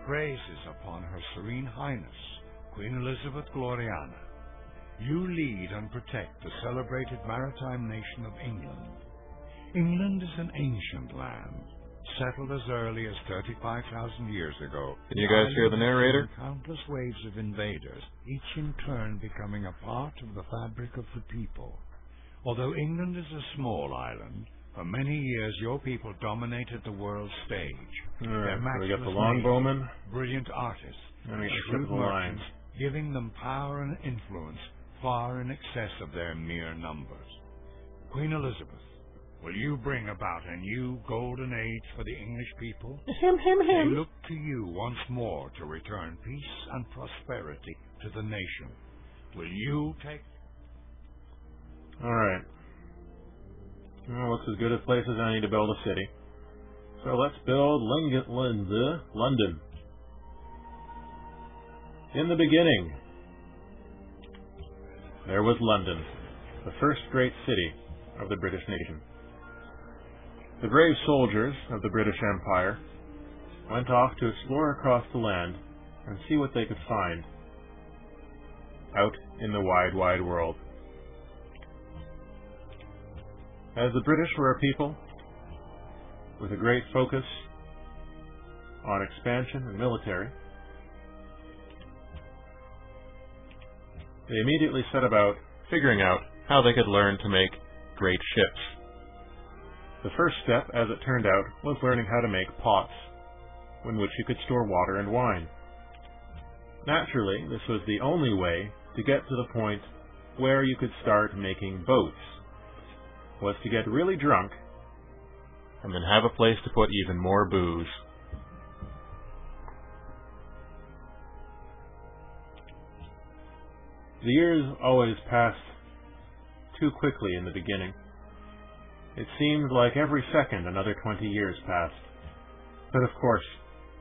praises upon Her Serene Highness, Queen Elizabeth Gloriana. You lead and protect the celebrated maritime nation of England. England is an ancient land, settled as early as 35,000 years ago. Can you guys hear the narrator? Countless waves of invaders, each in turn becoming a part of the fabric of the people. Although England is a small island, for many years your people dominated the world stage. Alright, so we got the longbowmen, brilliant artists, and we got shrewd the lines. giving them power and influence far in excess of their mere numbers. Queen Elizabeth, will you bring about a new golden age for the English people? They look to you once more to return peace and prosperity to the nation. Will you take... Alright. Well, looks as good a place as any to build a city. So let's build London. In the beginning, there was London, the first great city of the British nation. The brave soldiers of the British Empire went off to explore across the land and see what they could find out in the wide, wide world. As the British were a people with a great focus on expansion and military, they immediately set about figuring out how they could learn to make great ships. The first step, as it turned out, was learning how to make pots in which you could store water and wine. Naturally, this was the only way to get to the point where you could start making boats, was to get really drunk and then have a place to put even more booze. The years always passed too quickly in the beginning. It seemed like every second another 20 years passed. But of course,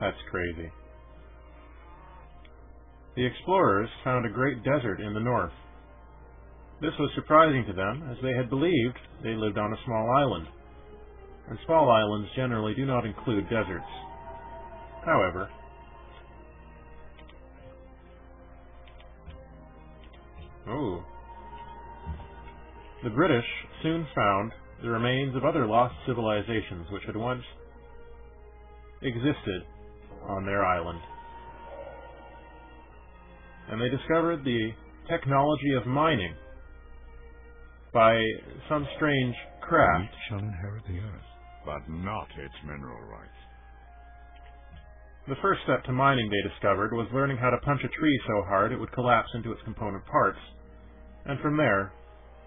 that's crazy. The explorers found a great desert in the north. This was surprising to them, as they had believed they lived on a small island, and small islands generally do not include deserts. However, the British soon found the remains of other lost civilizations which had once existed on their island. And they discovered the technology of mining by some strange craft. Each shall inherit the earth, but not its mineral rights. The first step to mining, they discovered, was learning how to punch a tree so hard it would collapse into its component parts. And from there,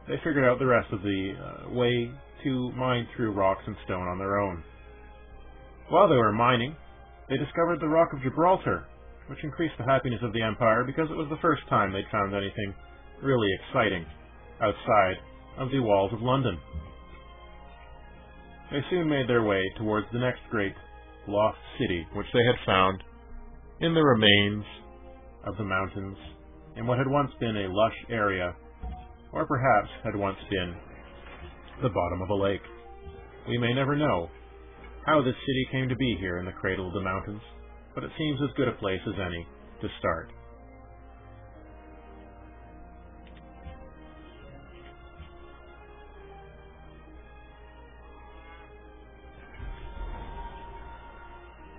they figured out the rest of the way to mine through rocks and stone on their own. While they were mining, they discovered the Rock of Gibraltar, which increased the happiness of the Empire because it was the first time they'd found anything really exciting outside of the walls of London. They soon made their way towards the next great lost city, which they had found in the remains of the mountains in what had once been a lush area, or perhaps had once been the bottom of a lake. We may never know how this city came to be here in the cradle of the mountains, but it seems as good a place as any to start.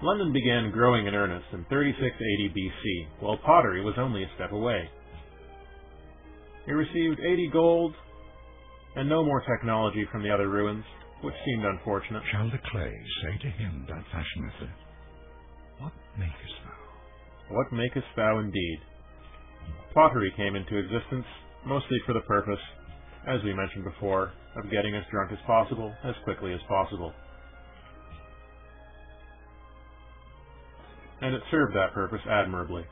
London began growing in earnest in 3680 BC, while pottery was only a step away. He received 80 gold and no more technology from the other ruins, which seemed unfortunate. Shall the clay say to him that fashioneth it, What makest thou? What makest thou indeed? Pottery came into existence mostly for the purpose, as we mentioned before, of getting as drunk as possible, as quickly as possible. And it served that purpose admirably.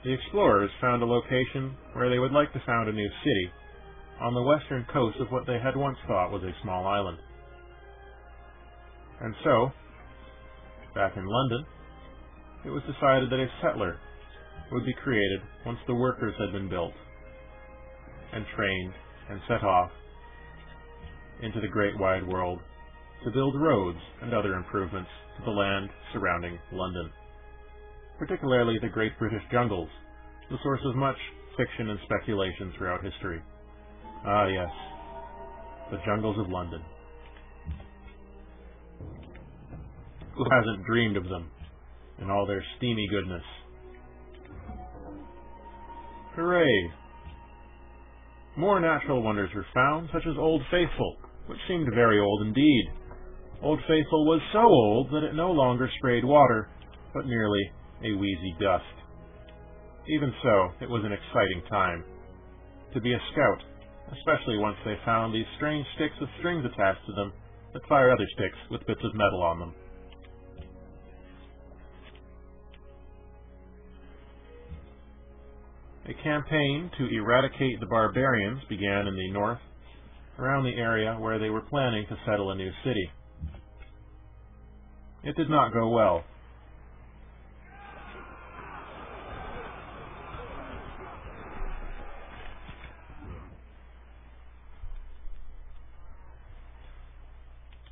The explorers found a location where they would like to found a new city on the western coast of what they had once thought was a small island. And so, back in London, it was decided that a settler would be created once the workers had been built and trained and set off into the great wide world to build roads and other improvements to the land surrounding London. particularly the Great British Jungles, the source of much fiction and speculation throughout history. Ah, yes, the jungles of London. Who hasn't dreamed of them in all their steamy goodness? Hooray! More natural wonders were found, such as Old Faithful, which seemed very old indeed. Old Faithful was so old that it no longer sprayed water, but merely a wheezy dust. Even so, it was an exciting time to be a scout, especially once they found these strange sticks with strings attached to them that fire other sticks with bits of metal on them. A campaign to eradicate the barbarians began in the north, around the area where they were planning to settle a new city. It did not go well.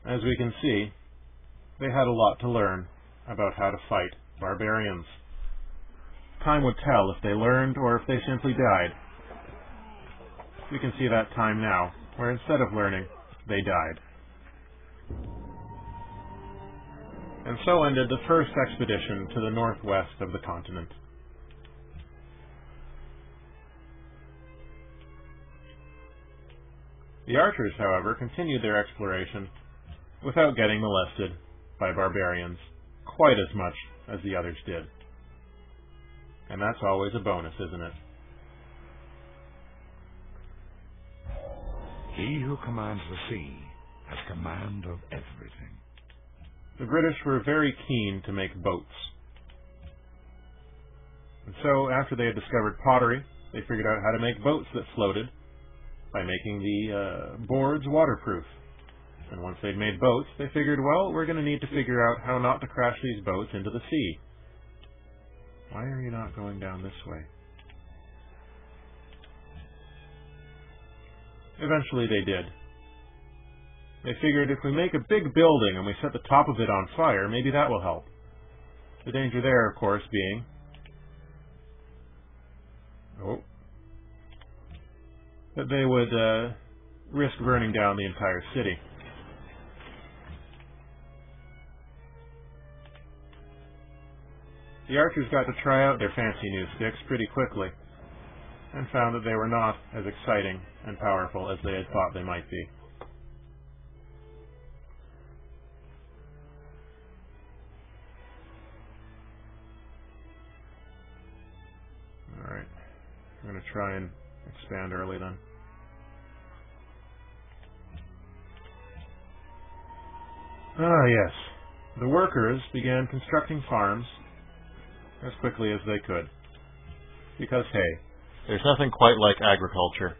As we can see, they had a lot to learn about how to fight barbarians. Time would tell if they learned or if they simply died. We can see that time now, where instead of learning, they died. And so ended the first expedition to the northwest of the continent. The archers, however, continued their exploration without getting molested by barbarians quite as much as the others did. And that's always a bonus, isn't it? He who commands the sea has command of everything. The British were very keen to make boats. And so, after they had discovered pottery, they figured out how to make boats that floated by making the boards waterproof. And once they'd made boats, they figured, well, we're going to need to figure out how not to crash these boats into the sea. Why are you not going down this way? Eventually they did. They figured if we make a big building and we set the top of it on fire, maybe that will help. The danger there, of course, being that they would risk burning down the entire city. The archers got to try out their fancy new sticks pretty quickly, and found that they were not as exciting and powerful as they had thought they might be. Alright, I'm going to try and expand early then. Ah, yes. The workers began constructing farms as quickly as they could. Because, hey, there's nothing quite like agriculture.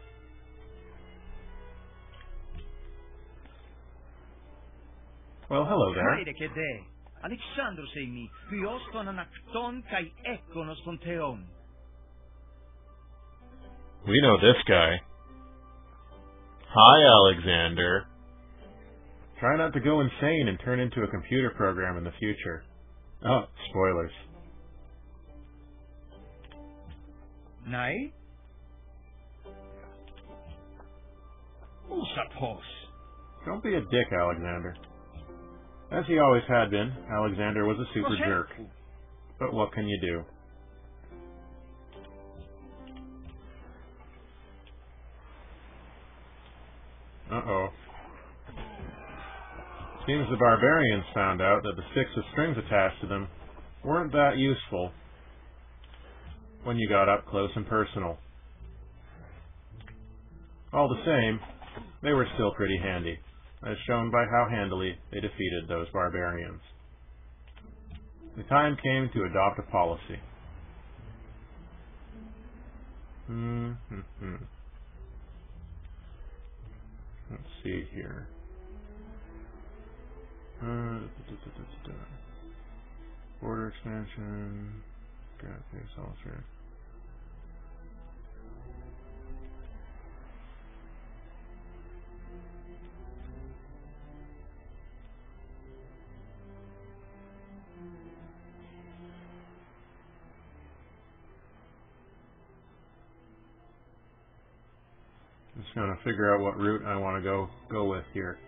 Well, hello there. We know this guy. Hi, Alexander. Try not to go insane and turn into a computer program in the future. Oh, spoilers. Nej? Don't be a dick, Alexander. As he always had been, Alexander was a super jerk. But what can you do? Uh-oh. Seems the barbarians found out that the sticks with strings attached to them weren't that useful when you got up close and personal. All the same, they were still pretty handy, as shown by how handily they defeated those barbarians. The time came to adopt a policy. Let's see here. Border expansion. Got this all through. Just going to figure out what route I want to go with here.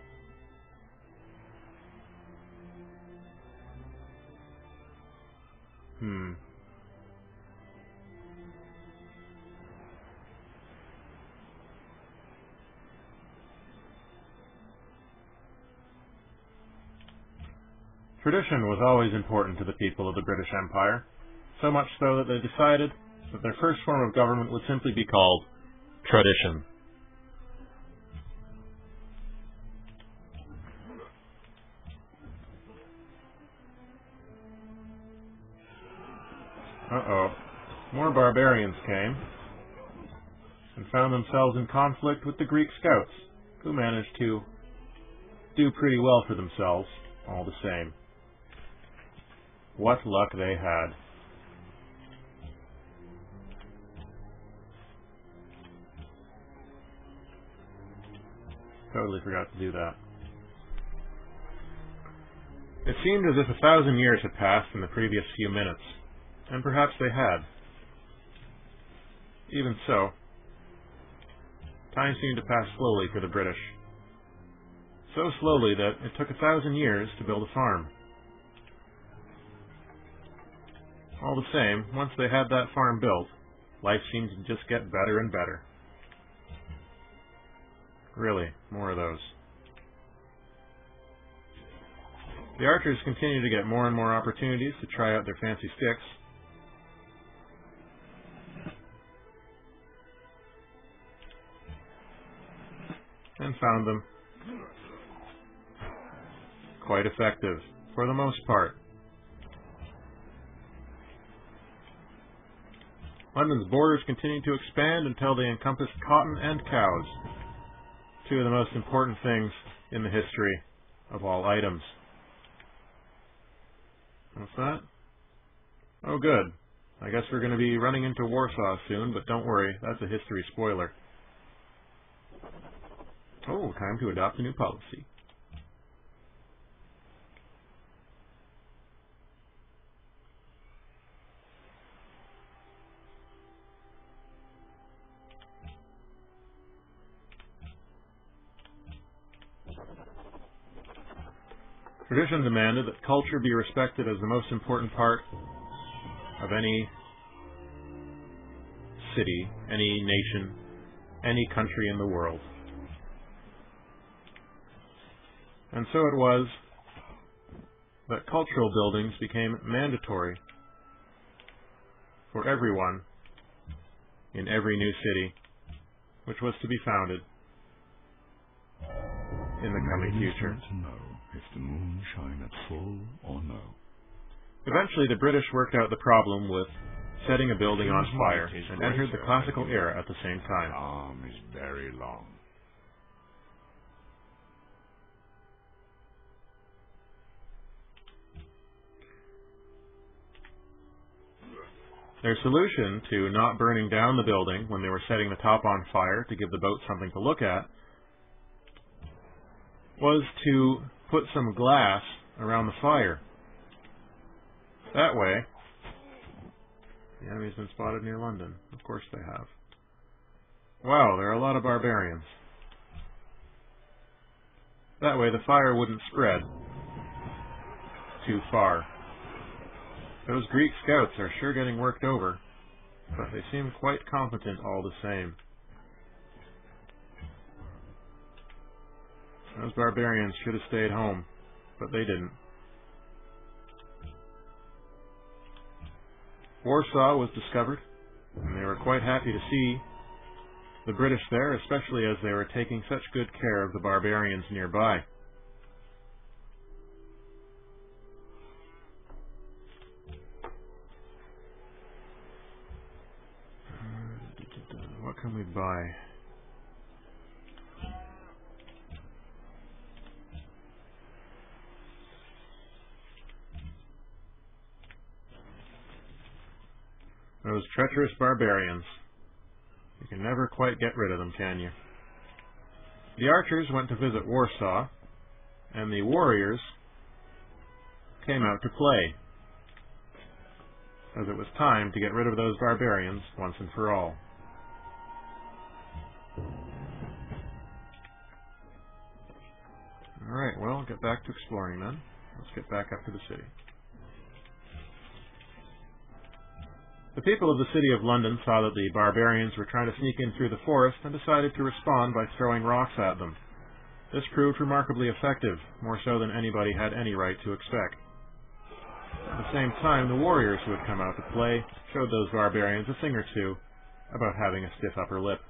Tradition was always important to the people of the British Empire, so much so that they decided that their first form of government would simply be called tradition. More barbarians came and found themselves in conflict with the Greek scouts, who managed to do pretty well for themselves, all the same. What luck they had. Totally forgot to do that. It seemed as if 1,000 years had passed in the previous few minutes, and perhaps they had. Even so, time seemed to pass slowly for the British. So slowly that it took 1,000 years to build a farm. All the same, once they had that farm built, life seemed to just get better and better. Really, more of those. The archers continued to get more and more opportunities to try out their fancy sticks. And found them quite effective, for the most part. London's borders continued to expand until they encompassed cotton and cows, two of the most important things in the history of all items. What's that? Oh, good. I guess we're going to be running into Warsaw soon, but don't worry, that's a history spoiler. Oh, time to adopt a new policy. Tradition demanded that culture be respected as the most important part of any city, any nation, any country in the world. And so it was that cultural buildings became mandatory for everyone in every new city which was to be founded in the coming future. To know if the moon shine at full or no. Eventually the British worked out the problem with setting a building on fire and entered the classical era at the same time. My arm is very long. Their solution to not burning down the building when they were setting the top on fire to give the boat something to look at was to put some glass around the fire. That way, the enemy's been spotted near London. Of course they have. Wow, there are a lot of barbarians. That way the fire wouldn't spread too far. Those Greek scouts are sure getting worked over, but they seem quite competent all the same. Those barbarians should have stayed home, but they didn't. Warsaw was discovered, and they were quite happy to see the British there, especially as they were taking such good care of the barbarians nearby. What can we buy? Those treacherous barbarians. You can never quite get rid of them, can you? The archers went to visit Warsaw, and the warriors came out to play, as it was time to get rid of those barbarians once and for all. Alright, well, get back to exploring then. Let's get back up to the city. The people of the city of London saw that the barbarians were trying to sneak in through the forest and decided to respond by throwing rocks at them. This proved remarkably effective, more so than anybody had any right to expect. At the same time, the warriors who had come out to play showed those barbarians a thing or two about having a stiff upper lip.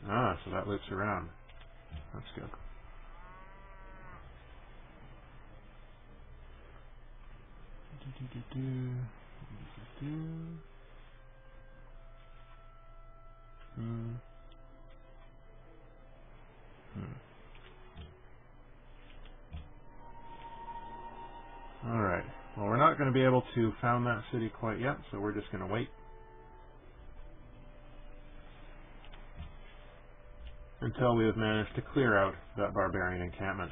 Ah, so that loops around. That's good. Alright. Well, we're not going to be able to found that city quite yet, so we're just going to wait until we have managed to clear out that barbarian encampment.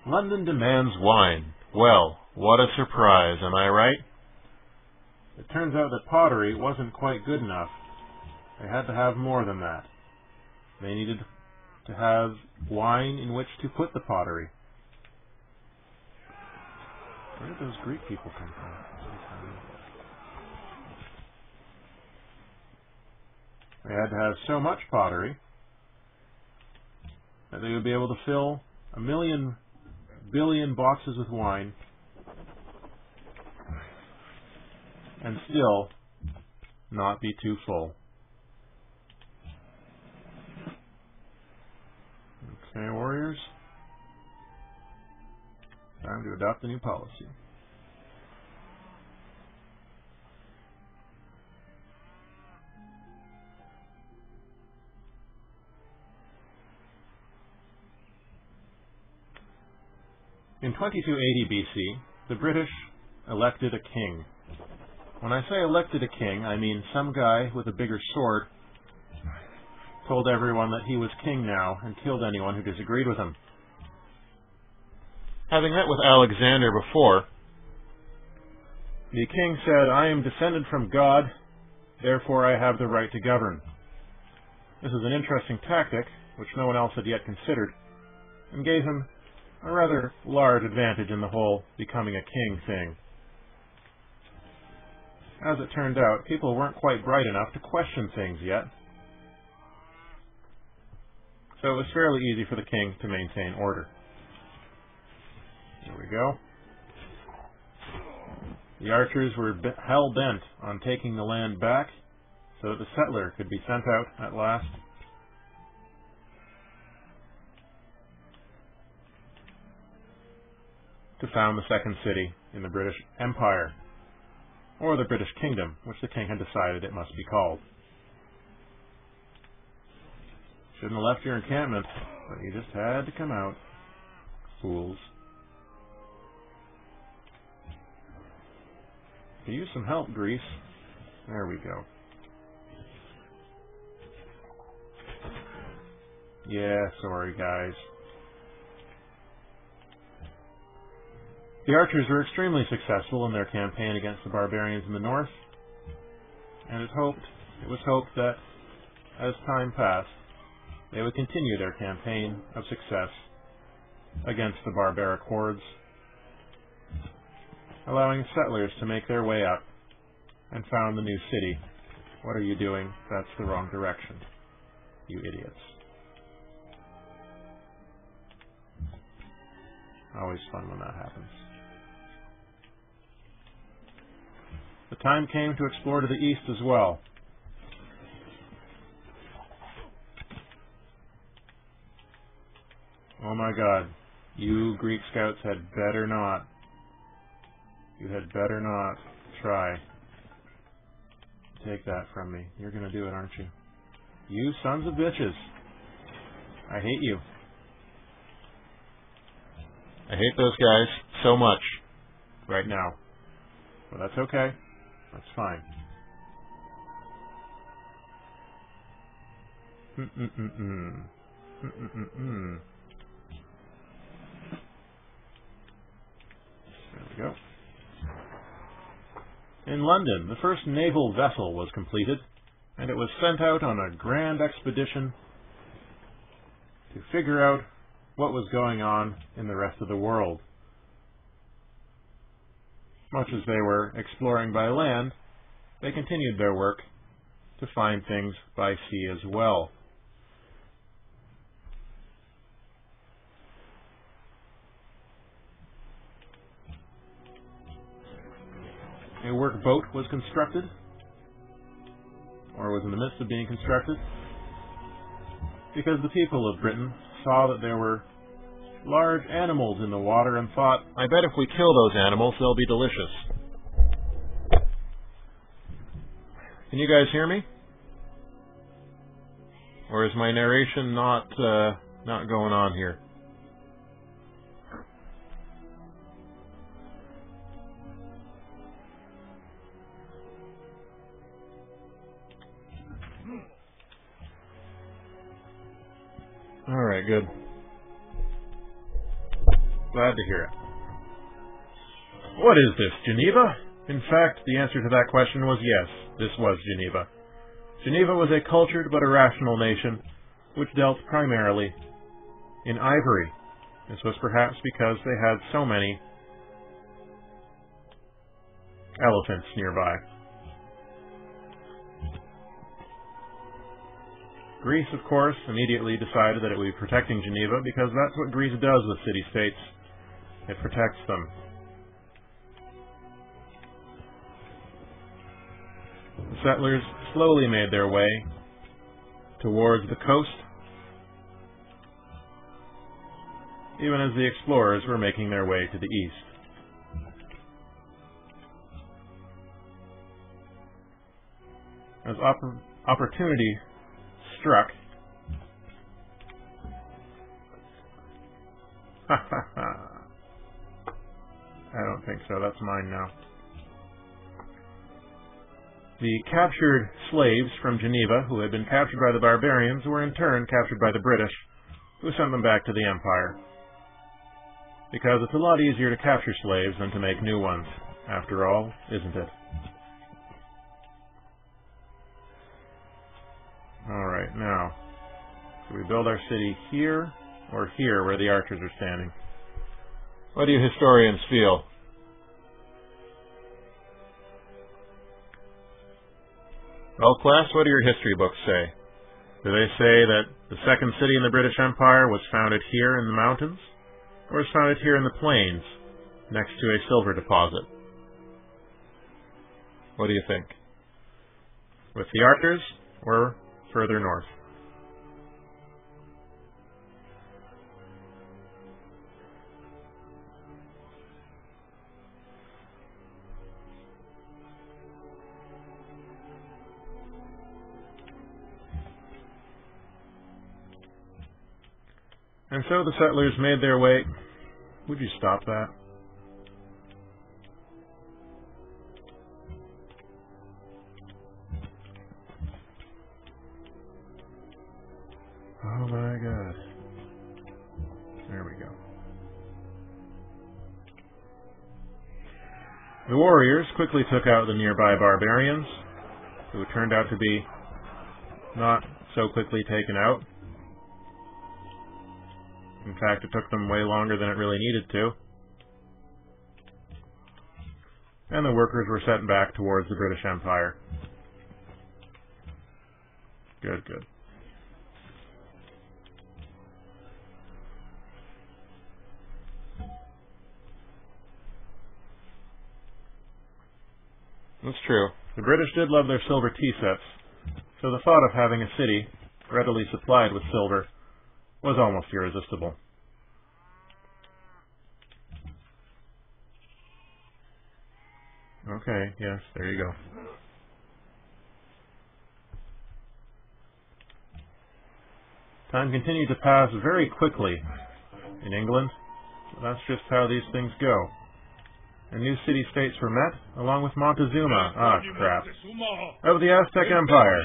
London demands wine. Well, what a surprise, am I right? It turns out that pottery wasn't quite good enough. They had to have more than that. They needed to have wine in which to put the pottery. Where did those Greek people come from? They had to have so much pottery that they would be able to fill 1 billion boxes with wine and still not be too full. Okay, warriors. Time to adopt a new policy. In 2280 BC, the British elected a king. When I say elected a king, I mean some guy with a bigger sword told everyone that he was king now and killed anyone who disagreed with him. Having met with Alexander before, the king said, "I am descended from God, therefore I have the right to govern." This is an interesting tactic, which no one else had yet considered, and gave him a rather large advantage in the whole becoming a king thing. As it turned out, people weren't quite bright enough to question things yet, so it was fairly easy for the king to maintain order. There we go. The archers were hell-bent on taking the land back so that the settler could be sent out at last. To found the second city in the British Empire, or the British Kingdom, which the king had decided it must be called. Shouldn't have left your encampment, but you just had to come out. Fools. Could use some help, Greece. There we go. Yeah, sorry guys. The archers were extremely successful in their campaign against the barbarians in the north, and it was hoped that, as time passed, they would continue their campaign of success against the barbaric hordes, allowing settlers to make their way up and found the new city. What are you doing? That's the wrong direction, you idiots. Always fun when that happens. The time came to explore to the east as well. Oh my God, you Greek scouts had better not. You had better not try to take that from me. You're going to do it, aren't you? You sons of bitches. I hate you. I hate those guys so much right now. But that's okay. That's fine. There we go. In London, the first naval vessel was completed, and it was sent out on a grand expedition to figure out what was going on in the rest of the world. Much as they were exploring by land, they continued their work to find things by sea as well. A workboat was constructed, or was in the midst of being constructed, because the people of Britain saw that there were large animals in the water and thought, I bet if we kill those animals, they'll be delicious. Can you guys hear me? Or is my narration not going on here? Alright, good. Glad to hear it. What is this, Geneva? In fact, the answer to that question was yes, this was Geneva. Geneva was a cultured but irrational nation, which dealt primarily in ivory. This was perhaps because they had so many elephants nearby. Greece, of course, immediately decided that it would be protecting Geneva because that's what Greece does with city-states. It protects them. The settlers slowly made their way towards the coast, even as the explorers were making their way to the east. As opportunity struck, I don't think so. That's mine now. The captured slaves from Geneva, who had been captured by the barbarians, were in turn captured by the British, who sent them back to the Empire. Because it's a lot easier to capture slaves than to make new ones, after all, isn't it? Alright, now, should we build our city here, or here, where the archers are standing? What do you historians feel? Well, class, what do your history books say? Do they say that the second city in the British Empire was founded here in the mountains, or was founded here in the plains, next to a silver deposit? What do you think? With the archers, or further north? And so the settlers made their way... Would you stop that? Oh my God. There we go. The warriors quickly took out the nearby barbarians, who turned out to be not so quickly taken out. In fact, it took them way longer than it really needed to. And the workers were sent back towards the British Empire. Good, good. That's true. The British did love their silver tea sets, so the thought of having a city readily supplied with silver was almost irresistible. Okay, yes, there you go. Time continued to pass very quickly in England. That's just how these things go. And new city-states were met, along with Montezuma, crap, of the Aztec Empire.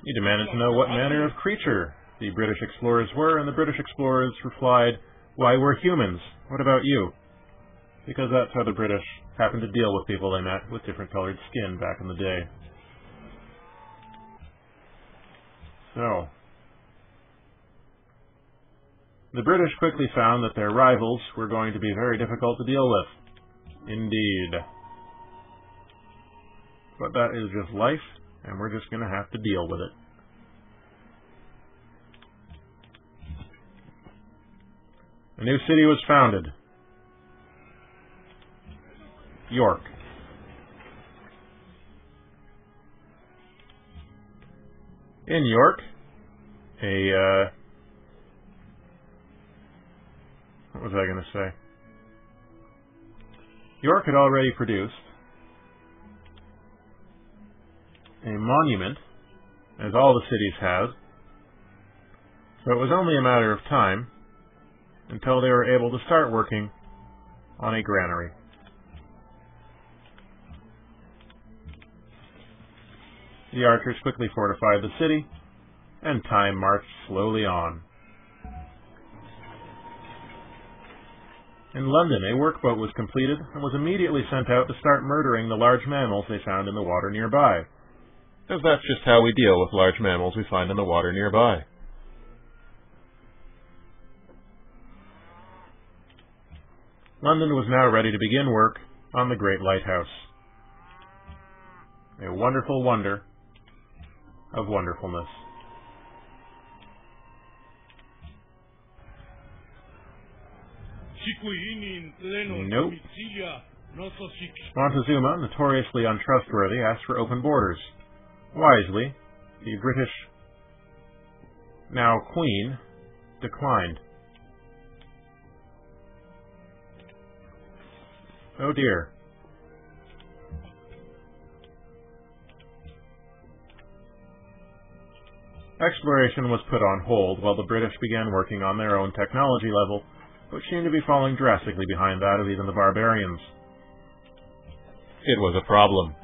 He demanded to know what manner of creature the British explorers were, and the British explorers replied, "Why, we're humans. What about you?" Because that's how the British happened to deal with people they met with different colored skin back in the day. So, the British quickly found that their rivals were going to be very difficult to deal with. Indeed. But that is just life, and we're just going to have to deal with it. A new city was founded. York. In York, what was I going to say? York had already produced a monument, as all the cities have, so it was only a matter of time until they were able to start working on a granary. The archers quickly fortified the city, and time marched slowly on. In London, a workboat was completed and was immediately sent out to start murdering the large mammals they found in the water nearby, as that's just how we deal with large mammals we find in the water nearby. London was now ready to begin work on the Great Lighthouse, a wonderful wonder of wonderfulness. Nope. Montezuma, notoriously untrustworthy, asked for open borders. Wisely, the British, now Queen, declined. Oh dear. Exploration was put on hold while the British began working on their own technology level, which seemed to be falling drastically behind that of even the barbarians. It was a problem.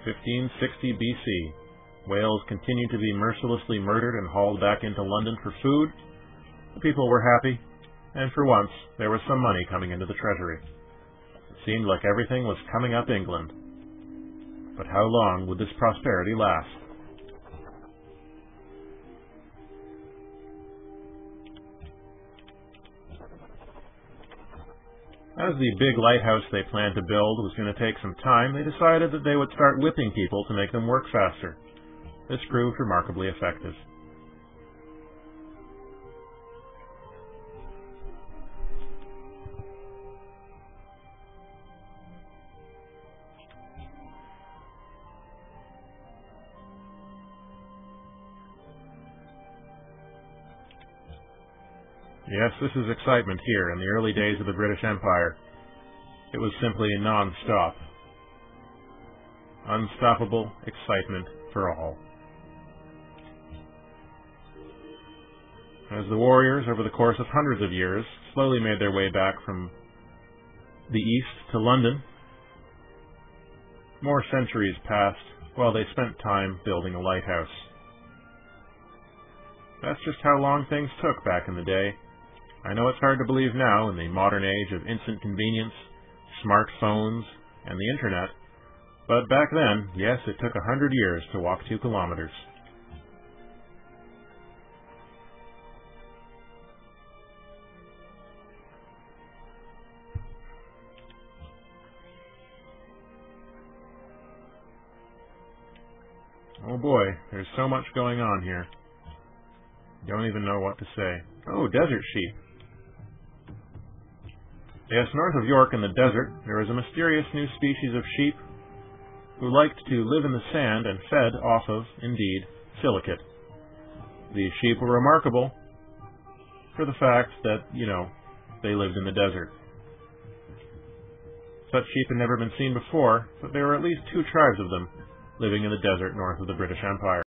(1560 BC). Whales continued to be mercilessly murdered and hauled back into London for food. The people were happy, and for once there was some money coming into the treasury. It seemed like everything was coming up England. But how long would this prosperity last? As the big lighthouse they planned to build was going to take some time, they decided that they would start whipping people to make them work faster. This proved remarkably effective. Yes, this is excitement here in the early days of the British Empire. It was simply non-stop. Unstoppable excitement for all. As the warriors, over the course of hundreds of years, slowly made their way back from the east to London, more centuries passed while they spent time building a lighthouse. That's just how long things took back in the day. I know it's hard to believe now in the modern age of instant convenience, smartphones, and the internet, but back then, yes, it took 100 years to walk 2 kilometers. Oh boy, there's so much going on here. Don't even know what to say. Oh, desert sheep. Yes, north of York in the desert, there is a mysterious new species of sheep who liked to live in the sand and fed off of, indeed, silicate. These sheep were remarkable for the fact that, they lived in the desert. Such sheep had never been seen before, but there were at least 2 tribes of them living in the desert north of the British Empire.